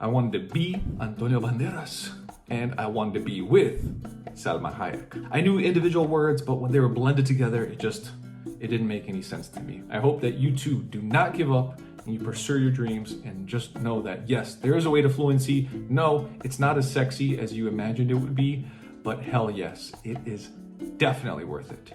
I wanted to be Antonio Banderas, and I wanted to be with Salma Hayek. I knew individual words, but when they were blended together, it didn't make any sense to me. I hope that you too do not give up and you pursue your dreams and just know that yes, there is a way to fluency. No, it's not as sexy as you imagined it would be, but hell yes, it is definitely worth it.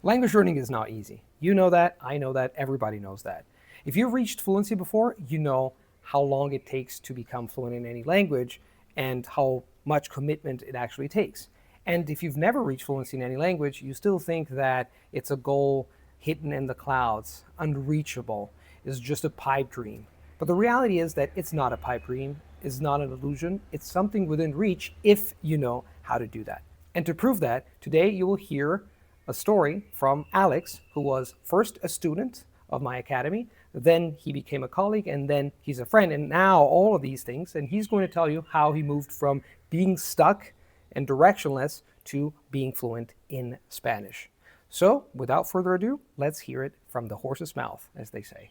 Language learning is not easy. You know that, I know that, everybody knows that. If you've reached fluency before, you know how long it takes to become fluent in any language and how much commitment it actually takes. And if you've never reached fluency in any language, you still think that it's a goal hidden in the clouds, unreachable, is just a pipe dream. But the reality is that it's not a pipe dream, it's not an illusion, it's something within reach if you know how to do that. And to prove that, today you will hear a story from Alex, who was first a student of my academy, then he became a colleague, and then he's a friend, and now all of these things, and he's going to tell you how he moved from being stuck and directionless to being fluent in Spanish. So, without further ado, let's hear it from the horse's mouth, as they say.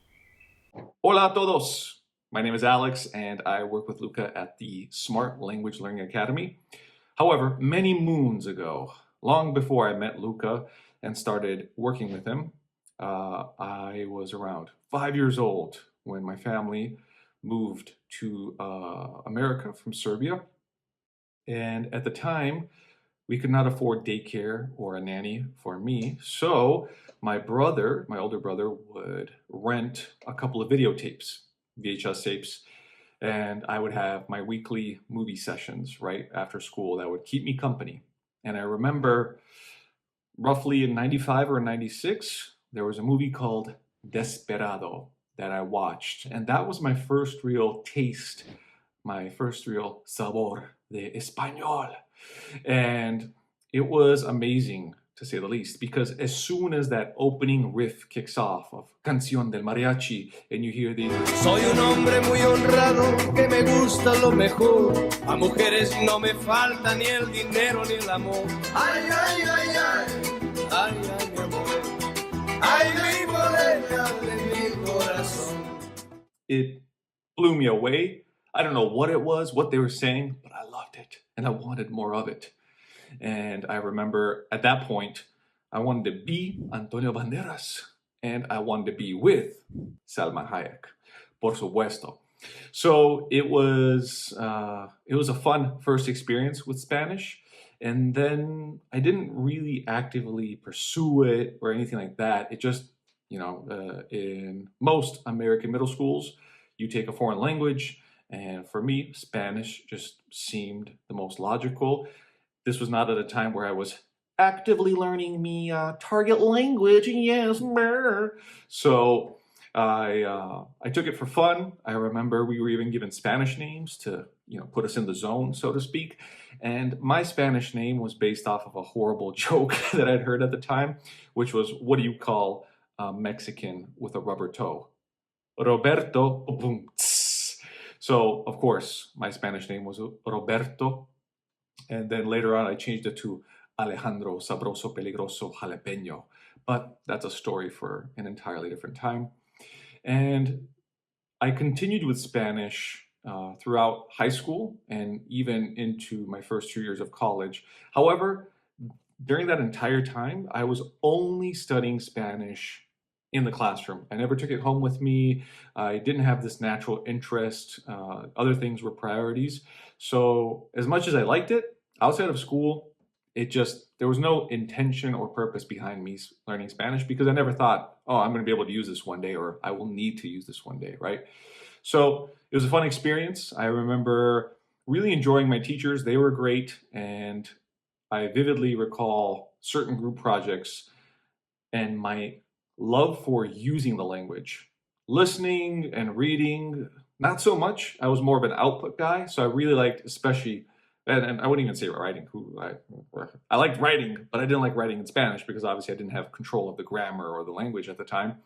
Hola a todos! My name is Alex, and I work with Luca at the Smart Language Learning Academy. However, many moons ago, long before I met Luca and started working with him, I was around 5 years old when my family moved to America from Serbia. And at the time, we could not afford daycare or a nanny for me. So my older brother, would rent a couple of videotapes, VHS tapes, and I would have my weekly movie sessions right after school that would keep me company. And I remember roughly in 95 or 96, there was a movie called Desperado that I watched. And that was my first real taste, my first real sabor de español. And it was amazing, to say the least, because as soon as that opening riff kicks off of Canción del Mariachi, and you hear these, Soy un hombre muy honrado, que me gusta lo mejor. A mujeres no me falta ni el dinero ni el amor. Ay, ay, ay, ay, ay, ay, mi amor. Ay, mi morena de mi corazón. it blew me away. I don't know what it was, what they were saying, but I loved it, and I wanted more of it. And I remember at that point, I wanted to be Antonio Banderas, and I wanted to be with Salma Hayek, por supuesto. So it was a fun first experience with Spanish, and then I didn't really actively pursue it or anything like that. It just, in most American middle schools, you take a foreign language, and for me, Spanish just seemed the most logical. This was not at a time where I was actively learning me target language. Yes, brr. So I took it for fun. I remember we were even given Spanish names to put us in the zone, so to speak. And my Spanish name was based off of a horrible joke that I'd heard at the time, which was, what do you call a Mexican with a rubber toe? Roberto. Boom, tss. So of course my Spanish name was Roberto. And then later on, I changed it to Alejandro Sabroso Peligroso Jalapeño. But that's a story for an entirely different time. And I continued with Spanish throughout high school and even into my first 2 years of college. However, during that entire time, I was only studying Spanish in the classroom. I never took it home with me. I didn't have this natural interest. Other things were priorities. So as much as I liked it, outside of school, there was no intention or purpose behind me learning Spanish because I never thought, oh, I'm going to be able to use this one day, or I will need to use this one day, right? So it was a fun experience. I remember really enjoying my teachers. They were great. And I vividly recall certain group projects and my love for using the language. Listening and reading, not so much. I was more of an output guy. So I really liked, especially, and I wouldn't even say writing. I liked writing, but I didn't like writing in Spanish because obviously I didn't have control of the grammar or the language at the time,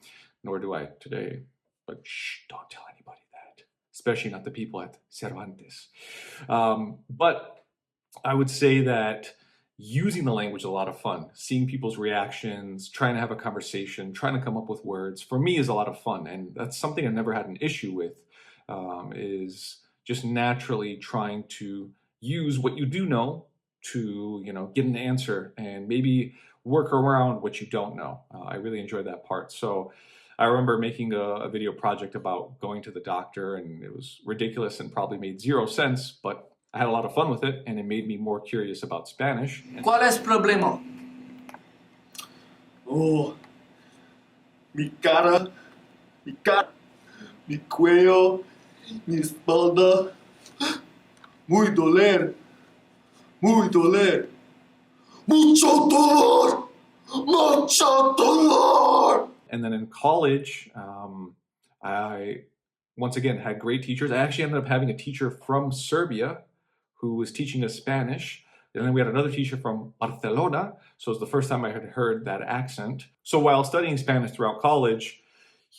nor do I today. But shh, don't tell anybody that, especially not the people at Cervantes. But I would say that using the language is a lot of fun. Seeing people's reactions, trying to have a conversation, trying to come up with words, for me is a lot of fun. And that's something I never had an issue with, is just naturally trying to use what you do know to, get an answer and maybe work around what you don't know. I really enjoyed that part. So I remember making a video project about going to the doctor, and it was ridiculous and probably made zero sense, but I had a lot of fun with it, and it made me more curious about Spanish. ¿Cuál es el problema? Oh, mi cara, mi cuello, mi espalda. Muy doler, mucho dolor, mucho dolor. And then in college, I once again had great teachers. I actually ended up having a teacher from Serbia who was teaching us Spanish. And then we had another teacher from Barcelona. So it was the first time I had heard that accent. So while studying Spanish throughout college,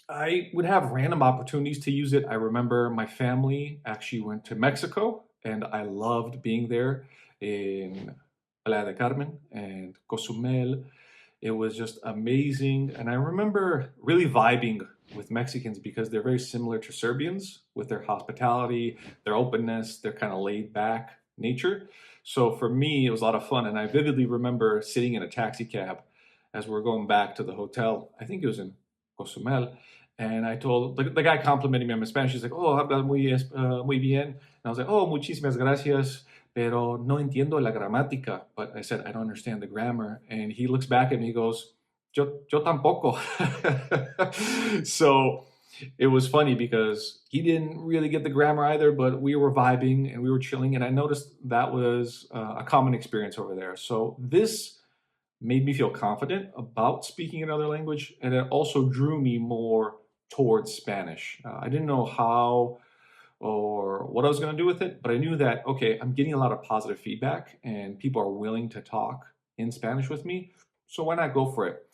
I would have random opportunities to use it. I remember my family actually went to Mexico, and I loved being there in Playa del Carmen and Cozumel. It was just amazing. And I remember really vibing with Mexicans because they're very similar to Serbians with their hospitality, their openness, their kind of laid back nature. So for me, it was a lot of fun. And I vividly remember sitting in a taxi cab as we were going back to the hotel. I think it was in Cozumel. And I told, the guy complimenting me on my Spanish. He's like, oh, habla muy bien. And I was like, oh, muchísimas gracias, pero no entiendo la gramática. But I said, I don't understand the grammar. And he looks back at me, he goes, yo tampoco. So it was funny because he didn't really get the grammar either, but we were vibing and we were chilling. And I noticed that was a common experience over there. So this made me feel confident about speaking another language. And it also drew me more towards Spanish. I didn't know how or what I was going to do with it, but I knew that, okay, I'm getting a lot of positive feedback and people are willing to talk in Spanish with me. So why not go for it?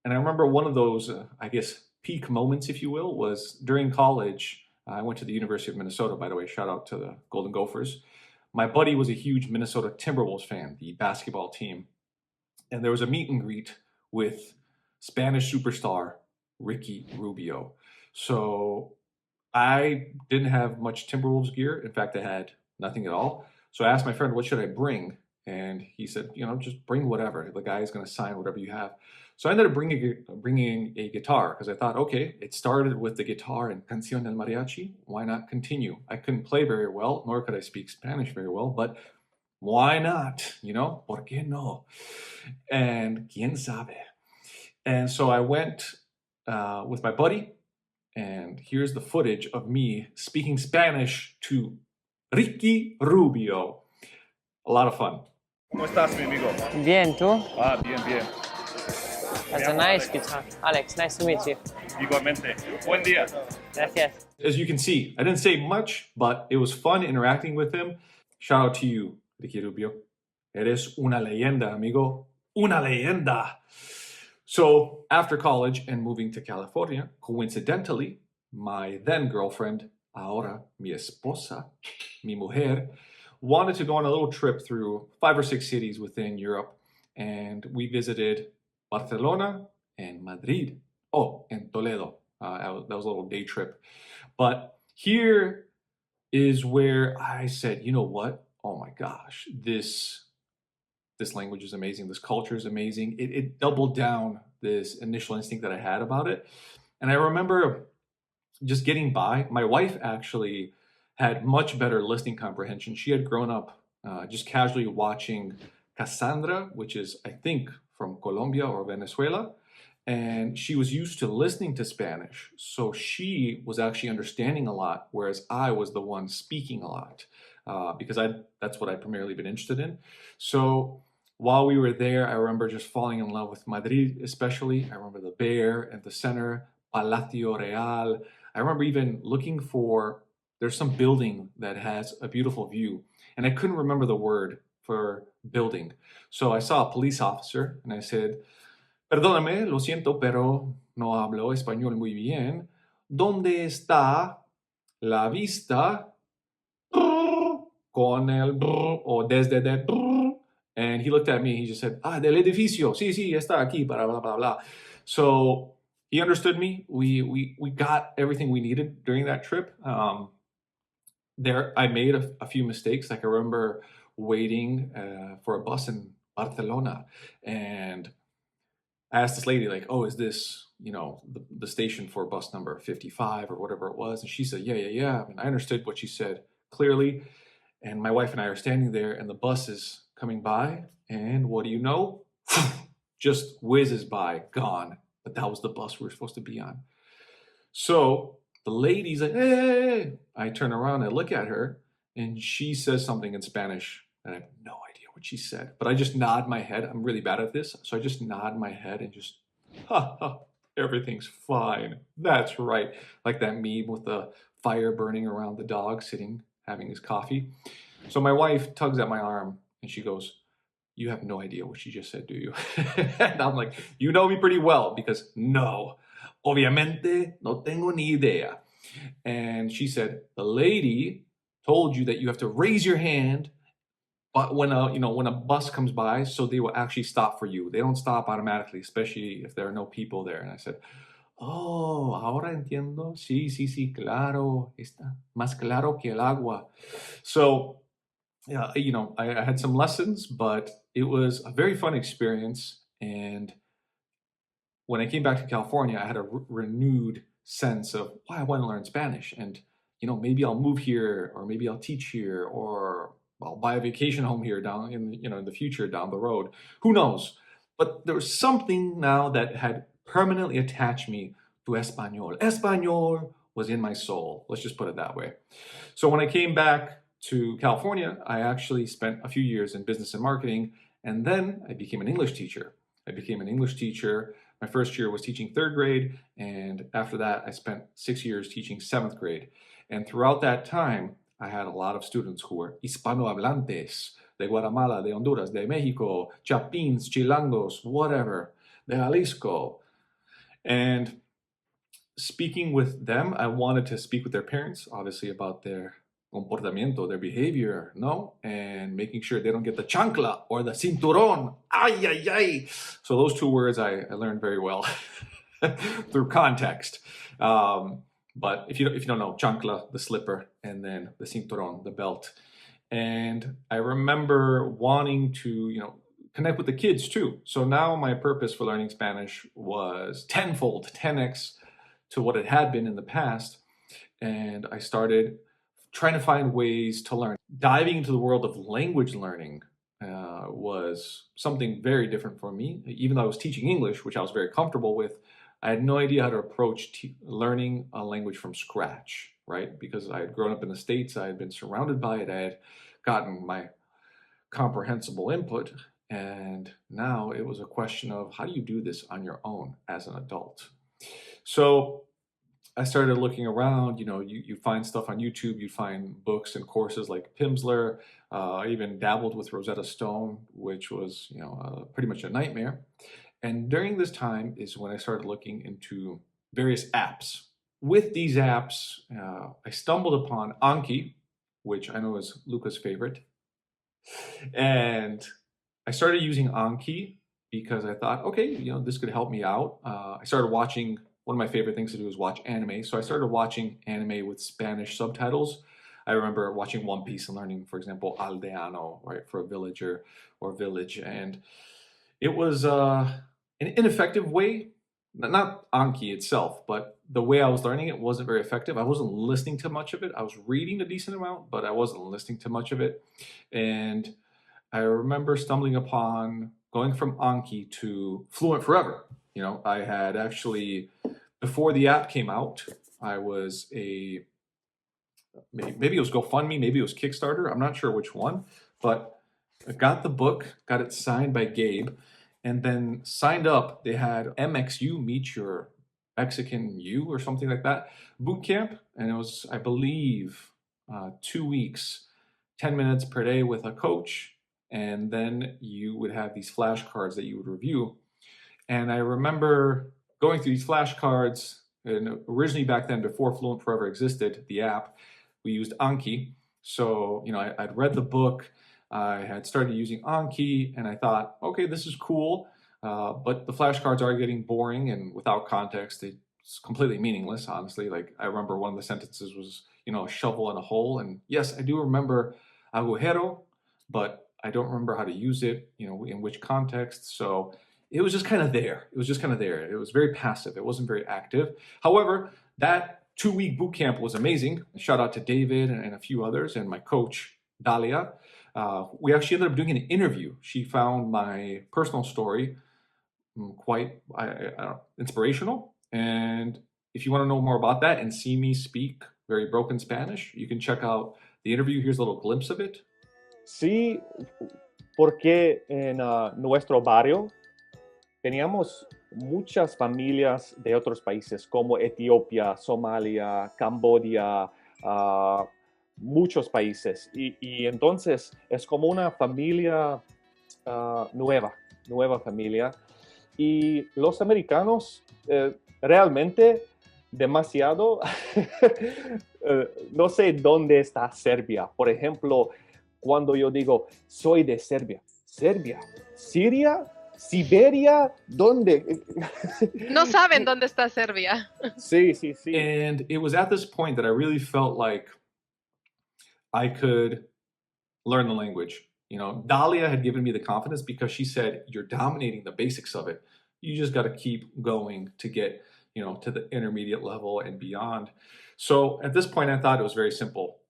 And I remember one of those, peak moments, if you will, was during college. I went to the University of Minnesota, by the way, shout out to the Golden Gophers. My buddy was a huge Minnesota Timberwolves fan, the basketball team. And there was a meet and greet with Spanish superstar Ricky Rubio. So I didn't have much Timberwolves gear. In fact, I had nothing at all. So I asked my friend, what should I bring? And he said, just bring whatever. The guy is going to sign whatever you have. So I ended up bringing a guitar because I thought, okay, it started with the guitar and Canción del Mariachi. Why not continue? I couldn't play very well, nor could I speak Spanish very well, but why not? ¿Por qué no? And quién sabe? And so I went with my buddy, and here's the footage of me speaking Spanish to Ricky Rubio. A lot of fun. ¿Cómo estás, mi amigo? Bien, ¿tú? Bien. That's a nice guitar. Alex, nice to meet you. Igualmente. Buen día. Gracias. As you can see, I didn't say much, but it was fun interacting with him. Shout out to you, Ricky Rubio. Eres una leyenda, amigo. Una leyenda. So after college and moving to California, coincidentally, my then girlfriend, ahora mi esposa, mi mujer, wanted to go on a little trip through 5 or 6 cities within Europe. And we visited Barcelona and Madrid. Oh, and Toledo. That was a little day trip. But here is where I said, you know what? Oh my gosh, this language is amazing. This culture is amazing. It doubled down this initial instinct that I had about it. And I remember just getting by. My wife actually had much better listening comprehension. She had grown up just casually watching Cassandra, which is, I think, from Colombia or Venezuela. And she was used to listening to Spanish. So she was actually understanding a lot, whereas I was the one speaking a lot because that's what I'd primarily been interested in. So while we were there, I remember just falling in love with Madrid, especially. I remember the Bear and the center, Palacio Real. I remember even looking for, there's some building that has a beautiful view. And I couldn't remember the word for building. So I saw a police officer and I said, perdóname, lo siento, pero no hablo español muy bien. ¿Dónde está la vista con el o desde de? And he looked at me, he just said, del edificio, sí, está aquí, blah, blah, blah, blah. So he understood me. We got everything we needed during that trip. there I made a few mistakes. Like I remember waiting for a bus in Barcelona, and I asked this lady, like, "Oh, is this, the station for bus number 55 or whatever it was?" And she said, "Yeah, yeah, yeah." And I understood what she said clearly. And my wife and I are standing there, and the bus is coming by, and what do you know? Just whizzes by, gone. But that was the bus we were supposed to be on. So the lady's like, "Hey, hey, hey." I turn around and look at her, and she says something in Spanish, and I have no idea what she said. But I just nod my head. I'm really bad at this. So I just nod my head and just, ha, ha, everything's fine. That's right. Like that meme with the fire burning around the dog sitting, having his coffee. So my wife tugs at my arm, and she goes, "You have no idea what she just said, do you?" And I'm like, "You know me pretty well," because no, obviamente no tengo ni idea. And she said, "The lady told you that you have to raise your hand, but when a bus comes by, so they will actually stop for you. They don't stop automatically, especially if there are no people there." And I said, "Oh, ahora entiendo. Sí, sí, sí, claro. Está más claro que el agua." So yeah, I had some lessons, but it was a very fun experience. And when I came back to California, I had a renewed sense of why I want to learn Spanish. And, maybe I'll move here, or maybe I'll teach here, or I'll buy a vacation home here down in the future down the road. Who knows? But there was something now that had permanently attached me to Espanol. Espanol was in my soul. Let's just put it that way. So when I came back to California, I actually spent a few years in business and marketing, and then I became an English teacher. My first year was teaching third grade, and after that, I spent 6 years teaching seventh grade. And throughout that time, I had a lot of students who were hispanohablantes, de Guatemala, de Honduras, de Mexico, Chapins, Chilangos, whatever, de Jalisco. And speaking with them, I wanted to speak with their parents, obviously, about their comportamiento, their behavior, no? And making sure they don't get the chancla or the cinturón. Ay, ay, ay. So those two words I learned very well through context. But if you don't know, chancla, the slipper, and then the cinturón, the belt. And I remember wanting to, connect with the kids too. So now my purpose for learning Spanish was tenfold, 10x to what it had been in the past. And I started trying to find ways to learn. Diving into the world of language learning was something very different for me. Even though I was teaching English, which I was very comfortable with, I had no idea how to approach learning a language from scratch, right? Because I had grown up in the States, I had been surrounded by it, I had gotten my comprehensible input, and now it was a question of how do you do this on your own as an adult? So I started looking around, you find stuff on YouTube, you find books and courses like Pimsleur. I even dabbled with Rosetta Stone, which was, pretty much a nightmare. And during this time is when I started looking into various apps. With these apps, I stumbled upon Anki, which I know is Luca's favorite. And I started using Anki because I thought, okay, this could help me out. I started watching. One of my favorite things to do is watch anime. So I started watching anime with Spanish subtitles. I remember watching One Piece and learning, for example, aldeano, right, for a villager or village. And it was an ineffective way, not Anki itself, but the way I was learning it wasn't very effective. I wasn't listening to much of it. I was reading a decent amount, but I wasn't listening to much of it. And I remember stumbling upon going from Anki to Fluent Forever. I had actually, before the app came out, I was maybe it was GoFundMe, maybe it was Kickstarter, I'm not sure which one, but I got the book, got it signed by Gabe, and then signed up. They had MXU, Meet Your Mexican You, or something like that, Bootcamp, and it was, I believe, 2 weeks, 10 minutes per day with a coach, and then you would have these flashcards that you would review. And I remember going through these flashcards, and originally back then, before Fluent Forever existed, the app, we used Anki. So, I'd read the book, I had started using Anki, and I thought, okay, this is cool, but the flashcards are getting boring, and without context, it's completely meaningless, honestly. Like, I remember one of the sentences was, a shovel in a hole. And yes, I do remember agujero, but I don't remember how to use it, in which context. So it was just kind of there. It was just kind of there. It was very passive. It wasn't very active. However, that 2-week boot camp was amazing. Shout out to David and a few others and my coach, Dalia. We actually ended up doing an interview. She found my personal story quite inspirational. And if you want to know more about that and see me speak very broken Spanish, you can check out the interview. Here's a little glimpse of it. Sí, porque en nuestro barrio teníamos muchas familias de otros países como Etiopía, Somalia, Camboya, muchos países. Y entonces es como una familia nueva familia. Y los americanos realmente demasiado, no sé dónde está Serbia. Por ejemplo, cuando yo digo, soy de Serbia, Siria, Siberia, ¿dónde? No saben dónde está Serbia. Sí. And it was at this point that I really felt like I could learn the language. Dalia had given me the confidence because she said, you're dominating the basics of it. You just got to keep going to get, to the intermediate level and beyond. So at this point, I thought it was very simple.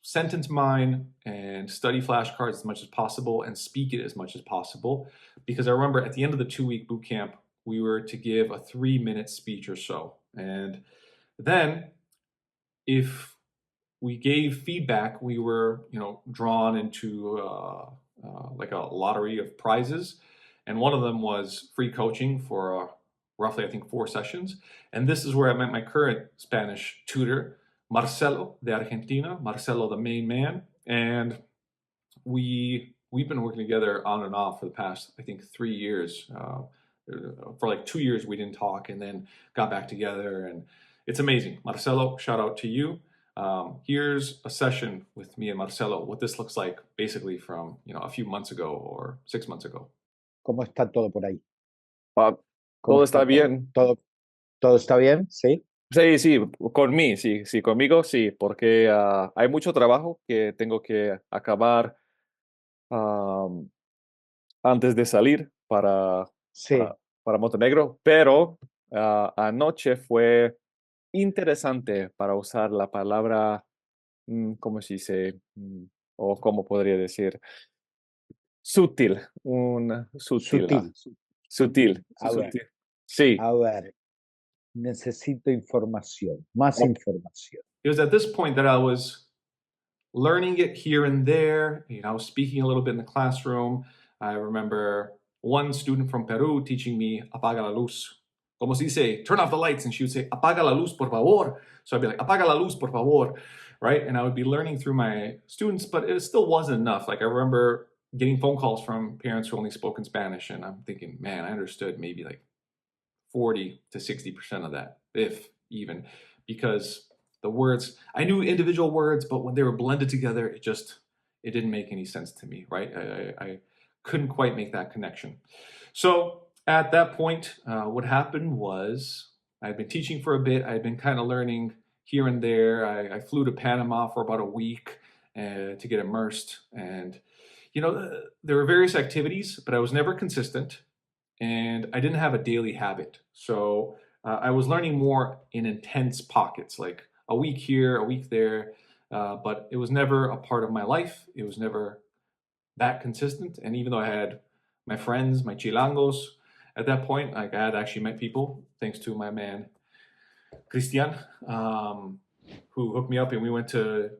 Sentence mine and study flashcards as much as possible and speak it as much as possible. Because I remember at the end of the 2-week boot camp, we were to give a 3-minute speech or so. And then if we gave feedback, we were, drawn into like a lottery of prizes. And one of them was free coaching for roughly, I think, 4 sessions. And this is where I met my current Spanish tutor, Marcelo de Argentina, Marcelo, the main man. And we've been working together on and off for the past, I think, 3 years. For like 2 years, we didn't talk and then got back together. And it's amazing. Marcelo, shout out to you. Here's a session with me and Marcelo, what this looks like basically from, a few months ago or 6 months ago. ¿Cómo está todo por ahí? Todo está bien. ¿Todo está bien? ¿Sí? Sí, conmigo sí, porque hay mucho trabajo que tengo que acabar antes de salir para Montenegro, pero anoche fue interesante para usar la palabra, ¿cómo se dice? O cómo podría decir, sutil. Sutil. A ver. Sí. A ver, necesito información, más información. It was at this point that I was learning it here and there. I was speaking a little bit in the classroom. I remember one student from Peru teaching me apaga la luz. Como se dice, turn off the lights. And she would say, apaga la luz, por favor. So I'd be like, apaga la luz, por favor. Right? And I would be learning through my students, but it still wasn't enough. Like I remember getting phone calls from parents who only spoke in Spanish. And I'm thinking, man, I understood maybe like 40 to 60% of that, if even, because the words, I knew individual words, but when they were blended together, it didn't make any sense to me, right? I couldn't quite make that connection. So at that point, what happened was I had been teaching for a bit. I had been kind of learning here and there. I flew to Panama for about a week to get immersed. And, there were various activities, but I was never consistent. And I didn't have a daily habit. So I was learning more in intense pockets, like a week here, a week there. But it was never a part of my life. It was never that consistent. And even though I had my friends, my chilangos, at that point, like I had actually met people, thanks to my man, Christian, who hooked me up, and we went to,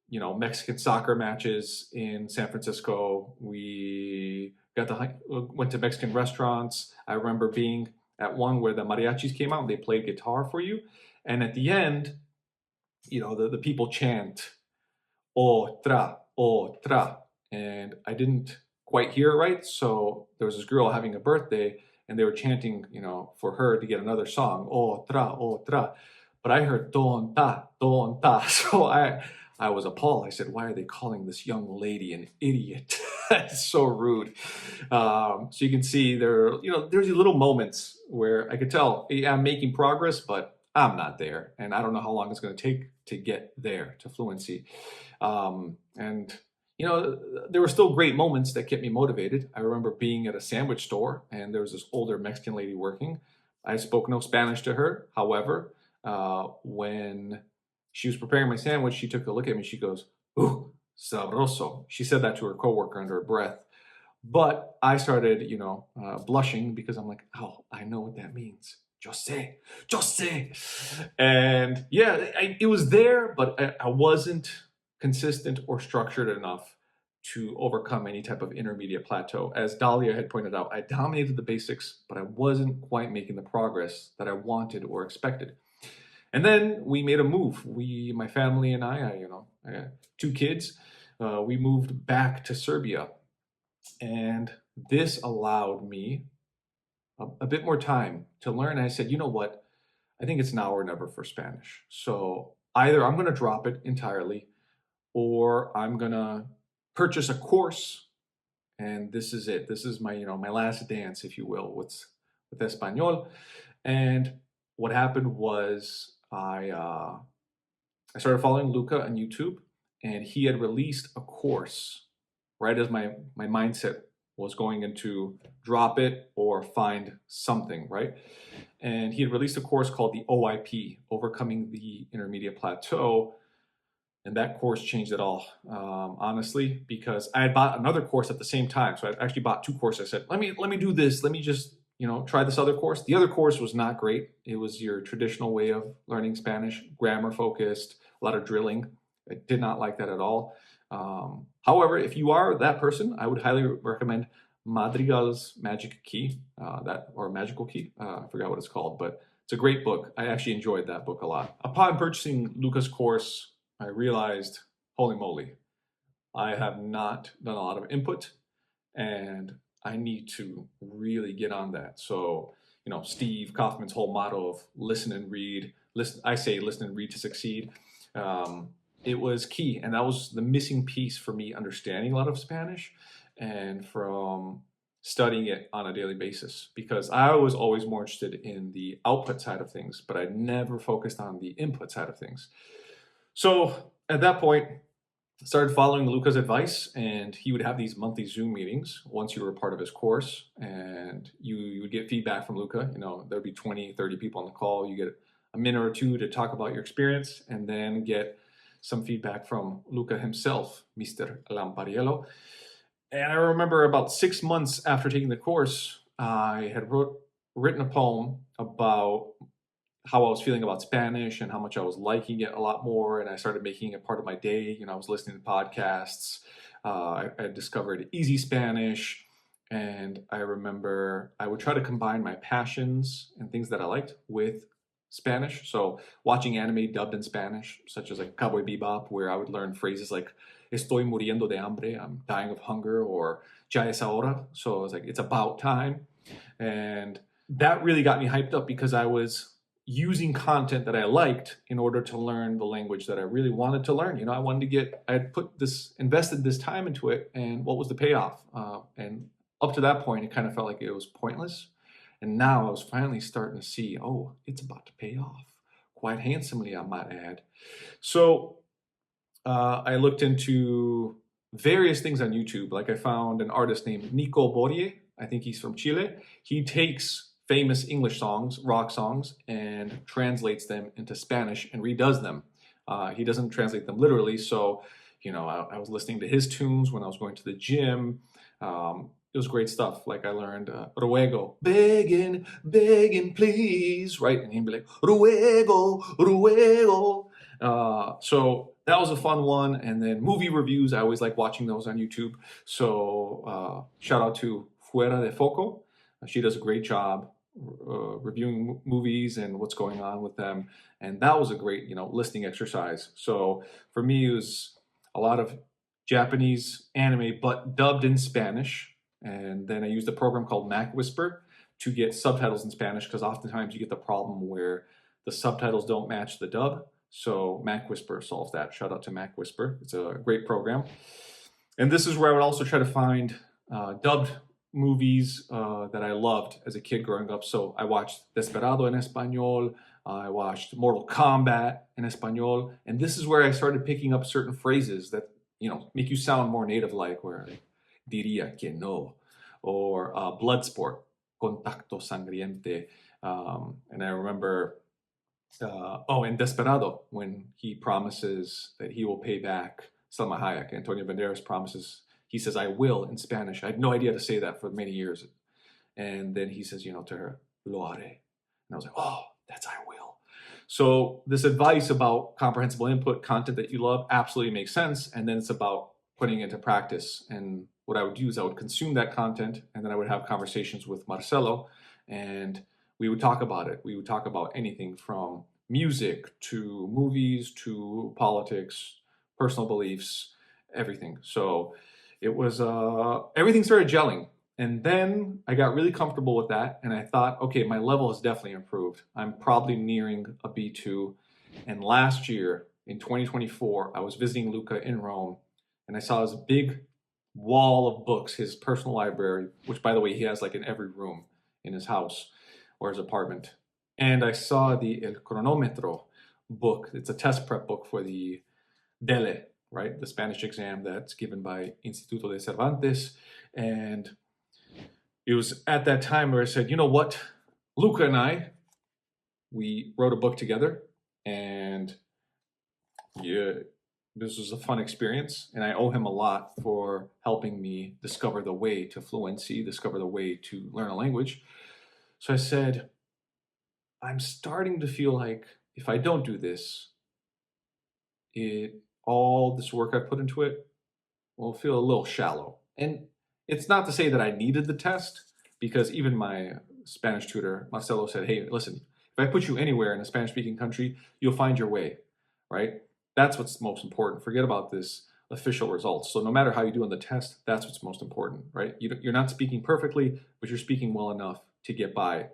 Mexican soccer matches in San Francisco. We went to Mexican restaurants. I remember being at one where the mariachis came out and they played guitar for you. And at the end, the people chant, otra, otra. And I didn't quite hear it right. So there was this girl having a birthday and they were chanting, for her to get another song, otra, otra. But I heard tonta, tonta. So I was appalled. I said, why are they calling this young lady an idiot? It's so rude. So you can see there's these little moments where I could tell, I'm making progress, but I'm not there, and I don't know how long it's going to take to get there to fluency. And you know, there were still great moments that kept me motivated. I remember being at a sandwich store, and there was this older Mexican lady working. I spoke no Spanish to her. However, when she was preparing my sandwich, she took a look at me. She goes, "Ooh, sabroso." She said that to her coworker under her breath. But I started, blushing because I'm like, oh, I know what that means. Yo sé. And yeah, it was there, but I wasn't consistent or structured enough to overcome any type of intermediate plateau. As Dahlia had pointed out, I dominated the basics, but I wasn't quite making the progress that I wanted or expected. And then we made a move. My family and I had 2 kids. We moved back to Serbia. And this allowed me a bit more time to learn. I said, you know what? I think it's now or never for Spanish. So either I'm going to drop it entirely, or I'm going to purchase a course. And this is it. This is my, my last dance, if you will, with Espanol. And what happened was I started following Luca on YouTube, and he had released a course right as my mindset was going into drop it or find something, right? And he had released a course called the OIP, Overcoming the Intermediate Plateau. And that course changed it all, honestly, because I had bought another course at the same time. So I actually bought 2 courses. I said, let me do this. Let me just, try this other course. The other course was not great. It was your traditional way of learning Spanish, grammar focused, a lot of drilling. I did not like that at all. However, if you are that person, I would highly recommend Madrigal's Magic Key, Magical Key. I forgot what it's called, but it's a great book. I actually enjoyed that book a lot. Upon purchasing Luca's course, I realized, holy moly, I have not done a lot of input, and I need to really get on that. So, Steve Kaufman's whole motto of listen and read. Listen and read to succeed. It was key, and that was the missing piece for me understanding a lot of Spanish and from studying it on a daily basis, because I was always more interested in the output side of things, but I never focused on the input side of things. So at that point, I started following Luca's advice, and he would have these monthly Zoom meetings once you were a part of his course, and you would get feedback from Luca. There'd be 20, 30 people on the call. You get a minute or 2 to talk about your experience, and then get some feedback from Luca himself, Mr. Lampariello. And I remember about 6 months after taking the course, I had written a poem about how I was feeling about Spanish and how much I was liking it a lot more. And I started making it part of my day. I was listening to podcasts. I discovered Easy Spanish. And I remember I would try to combine my passions and things that I liked with Spanish. So watching anime dubbed in Spanish, such as like Cowboy Bebop, where I would learn phrases like "Estoy muriendo de hambre," I'm dying of hunger, or "Ya es ahora." So it's like, it's about time. And that really got me hyped up, because I was using content that I liked in order to learn the language that I really wanted to learn. I had invested this time into it, and what was the payoff? And up to that point, it kind of felt like it was pointless. And now I was finally starting to see, oh, it's about to pay off quite handsomely, I might add. So I looked into various things on YouTube. Like, I found an artist named Nico Borie. I think he's from Chile. He takes famous English songs, rock songs, and translates them into Spanish and redoes them. He doesn't translate them literally. So, I was listening to his tunes when I was going to the gym. It was great stuff. Like, I learned ruego, begging, please, right? And he'd be like, ruego. So that was a fun one. And then movie reviews, I always like watching those on YouTube. So shout out to Fuera de Foco. She does a great job reviewing movies and what's going on with them. And that was a great, listening exercise. So for me, it was a lot of Japanese anime, but dubbed in Spanish. And then I used a program called Mac Whisper to get subtitles in Spanish, because oftentimes you get the problem where the subtitles don't match the dub. So Mac Whisper solves that. Shout out to Mac Whisper. It's a great program. And this is where I would also try to find dubbed movies that I loved as a kid growing up. So I watched Desperado en Español, I watched Mortal Kombat in Espanol, and this is where I started picking up certain phrases that, make you sound more native-like, where diría que no, or Bloodsport, contacto sangriente. And I remember, in Desperado, when he promises that he will pay back Salma Hayek, Antonio Banderas promises, he says, I will in Spanish. I had no idea how to say that for many years. And then he says, to her, lo haré. And I was like, oh, that's I will. So this advice about comprehensible input, content that you love, absolutely makes sense. And then it's about putting it into practice. And what I would do is I would consume that content, and then I would have conversations with Marcelo, and we would talk about it. We would talk about anything from music to movies to politics, personal beliefs, everything. So it was, everything started gelling. And then I got really comfortable with that, and I thought, okay, my level has definitely improved. I'm probably nearing a B2. And last year, in 2024, I was visiting Luca in Rome, and I saw this big wall of books, his personal library, which, by the way, he has like in every room in his house or his apartment. And I saw the El Cronómetro book. It's a test prep book for the DELE, right? The Spanish exam that's given by Instituto de Cervantes. And it was at that time where I said, you know what, Luca and I, we wrote a book together, and this was a fun experience, and I owe him a lot for helping me discover the way to fluency, discover the way to learn a language. So I said, I'm starting to feel like if I don't do this, all this work I put into it will feel a little shallow. And it's not to say that I needed the test, because even my Spanish tutor, Marcelo, said, hey, listen, if I put you anywhere in a Spanish-speaking country, you'll find your way, right? That's what's most important. Forget about this official results. So no matter how you do on the test, that's what's most important, right? You're not speaking perfectly, but you're speaking well enough to get by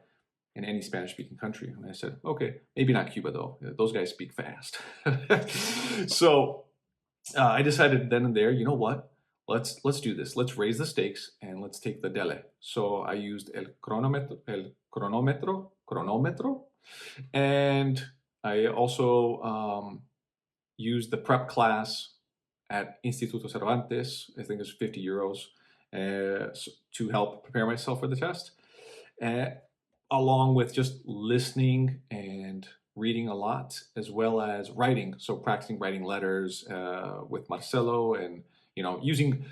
in any Spanish-speaking country. And I said, okay, maybe not Cuba though. Those guys speak fast. So I decided then and there, you know what? Let's do this. Let's raise the stakes and let's take the DELE. So I used el cronómetro, and I also used the prep class at Instituto Cervantes. I think it's 50 euros to help prepare myself for the test, along with just listening and reading a lot, as well as writing. So practicing writing letters with Marcelo, and using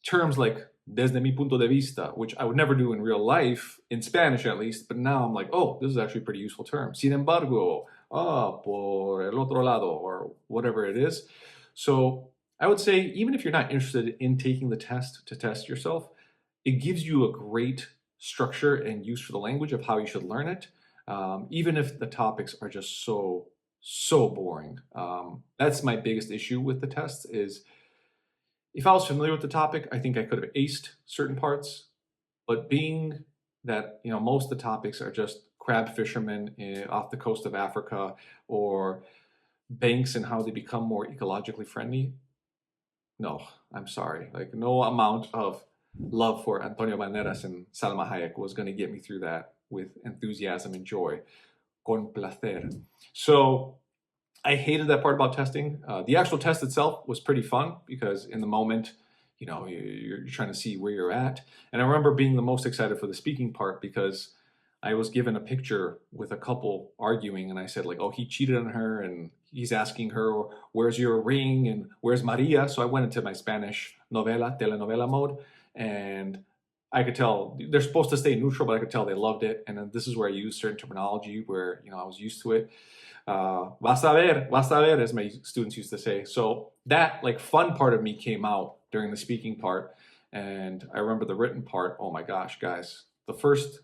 terms like desde mi punto de vista, which I would never do in real life, in Spanish at least, but now I'm like, oh, this is actually a pretty useful term. Sin embargo, por el otro lado, or whatever it is. So I would say, even if you're not interested in taking the test to test yourself, it gives you a great structure and use for the language of how you should learn it, even if the topics are just so boring. That's my biggest issue with the tests is, if I was familiar with the topic, I think I could have aced certain parts, but being that, most of the topics are just crab fishermen off the coast of Africa, or banks and how they become more ecologically friendly. No, I'm sorry. Like, no amount of love for Antonio Banderas and Salma Hayek was going to get me through that with enthusiasm and joy. Con placer. So I hated that part about testing. The actual test itself was pretty fun, because in the moment, you're trying to see where you're at. And I remember being the most excited for the speaking part, because I was given a picture with a couple arguing, and I said, like, oh, he cheated on her, and he's asking her, where's your ring, and where's Maria? So I went into my Spanish telenovela mode, and I could tell they're supposed to stay neutral, but I could tell they loved it. And then this is where I used certain terminology where, I was used to it. Vas a ver, as my students used to say. So that fun part of me came out during the speaking part. And I remember the written part. Oh my gosh, guys, the first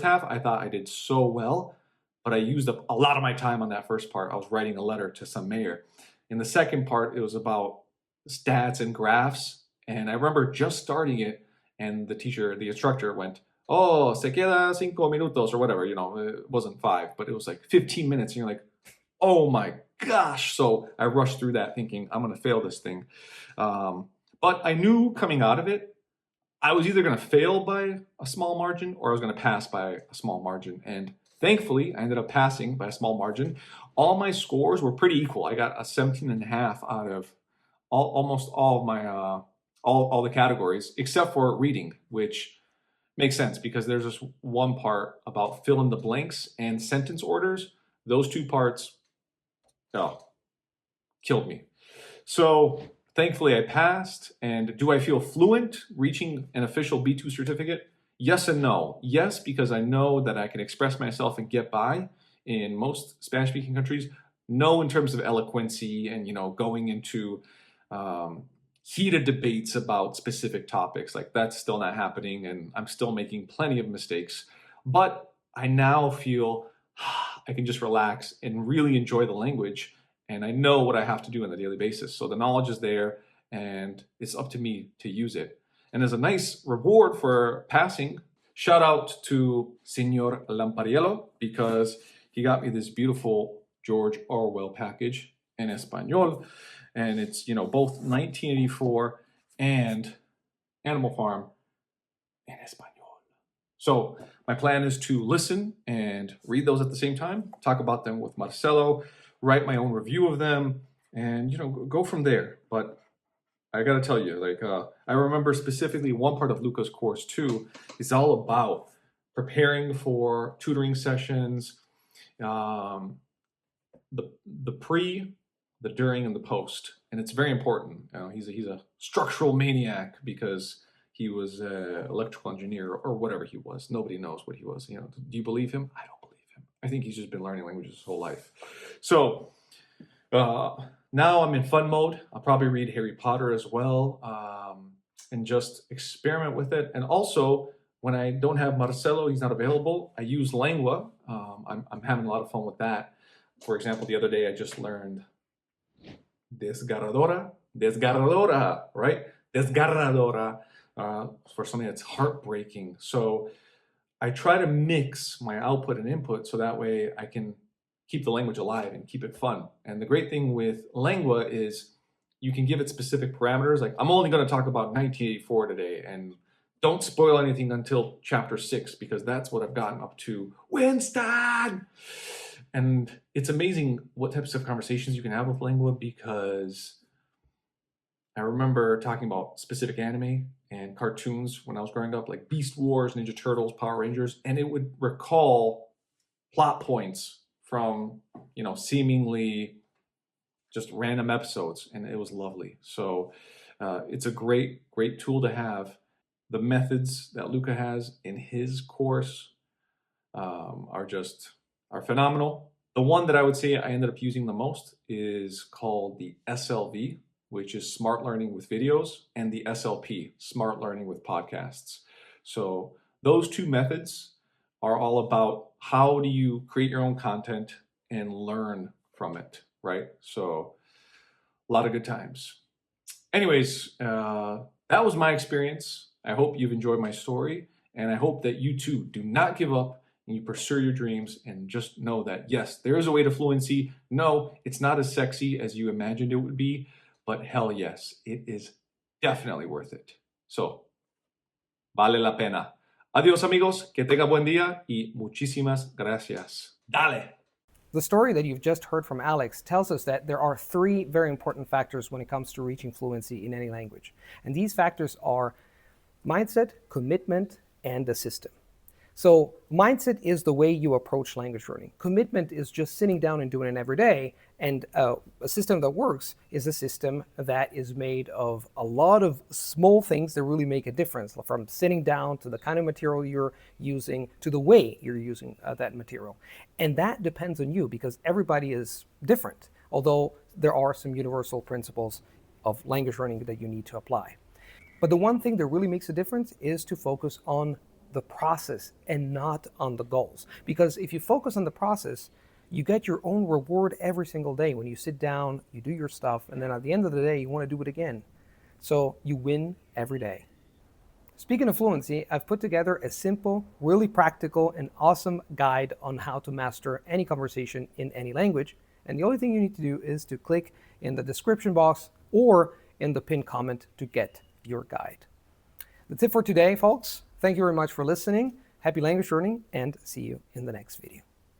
half, I thought I did so well, but I used up a lot of my time on that first part. I was writing a letter to some mayor. In the second part, it was about stats and graphs. And I remember just starting it, and the instructor went, oh, se queda 5 minutos, or whatever, it wasn't 5, but it was like 15 minutes. And you're like, oh my gosh. So I rushed through that thinking, I'm going to fail this thing. But I knew coming out of it, I was either going to fail by a small margin, or I was going to pass by a small margin. And Thankfully, I ended up passing by a small margin. All my scores were pretty equal. I got a 17.5 out of almost all of my all the categories, except for reading, which makes sense because there's this one part about fill in the blanks and sentence orders. Those two parts, killed me. So thankfully I passed. And do I feel fluent reaching an official B2 certificate? Yes and no. Yes, because I know that I can express myself and get by in most Spanish-speaking countries. No, in terms of eloquency and, going into heated debates about specific topics. Like, that's still not happening, and I'm still making plenty of mistakes. But I now feel I can just relax and really enjoy the language, and I know what I have to do on a daily basis. So the knowledge is there, and it's up to me to use it. And as a nice reward for passing, shout out to Senor Lampariello, because he got me this beautiful George Orwell package in Espanol. And it's, both 1984 and Animal Farm in Espanol. So my plan is to listen and read those at the same time, talk about them with Marcelo, write my own review of them, and, go from there. But I got to tell you, I remember specifically one part of Luca's course too is all about preparing for tutoring sessions, the pre, the during, and the post. And it's very important. He's a structural maniac because he was an electrical engineer or whatever he was. Nobody knows what he was. Do you believe him? I don't believe him. I think he's just been learning languages his whole life. So now I'm in fun mode. I'll probably read Harry Potter as well, and just experiment with it. And also, when I don't have Marcelo, he's not available, I use Langua. I'm having a lot of fun with that. For example, the other day I just learned desgarradora, right? Desgarradora, for something that's heartbreaking. So I try to mix my output and input so that way I can keep the language alive and keep it fun. And the great thing with Langua is you can give it specific parameters. Like, I'm only going to talk about 1984 today, and don't spoil anything until chapter 6, because that's what I've gotten up to. Winston! And it's amazing what types of conversations you can have with Langua, because I remember talking about specific anime and cartoons when I was growing up, like Beast Wars, Ninja Turtles, Power Rangers, and it would recall plot points from, seemingly just random episodes, and it was lovely. So it's a great tool to have. The methods that Luca has in his course are phenomenal. The one that I would say I ended up using the most is called the SLV, which is Smart Learning with Videos, and the SLP, Smart Learning with Podcasts. So those two methods are all about how do you create your own content and learn from it, right? So a lot of good times. Anyways, that was my experience. I hope you've enjoyed my story, and I hope that you too do not give up and you pursue your dreams, and just know that, yes, there is a way to fluency. No, it's not as sexy as you imagined it would be, but hell yes, it is definitely worth it. So, vale la pena. Adiós, amigos, que tenga buen día y muchísimas gracias. Dale! The story that you've just heard from Alex tells us that there are 3 very important factors when it comes to reaching fluency in any language. And these factors are mindset, commitment, and the system. So mindset is the way you approach language learning. Commitment is just sitting down and doing it every day. And a system that works is a system that is made of a lot of small things that really make a difference, from sitting down to the kind of material you're using to the way you're using that material. And that depends on you, because everybody is different, although there are some universal principles of language learning that you need to apply. But the one thing that really makes a difference is to focus on the process and not on the goals. Because if you focus on the process, you get your own reward every single day. When you sit down, you do your stuff, and then at the end of the day, you want to do it again. So you win every day. Speaking of fluency, I've put together a simple, really practical, and awesome guide on how to master any conversation in any language. And the only thing you need to do is to click in the description box or in the pinned comment to get your guide. That's it for today, folks. Thank you very much for listening. Happy language learning, and see you in the next video.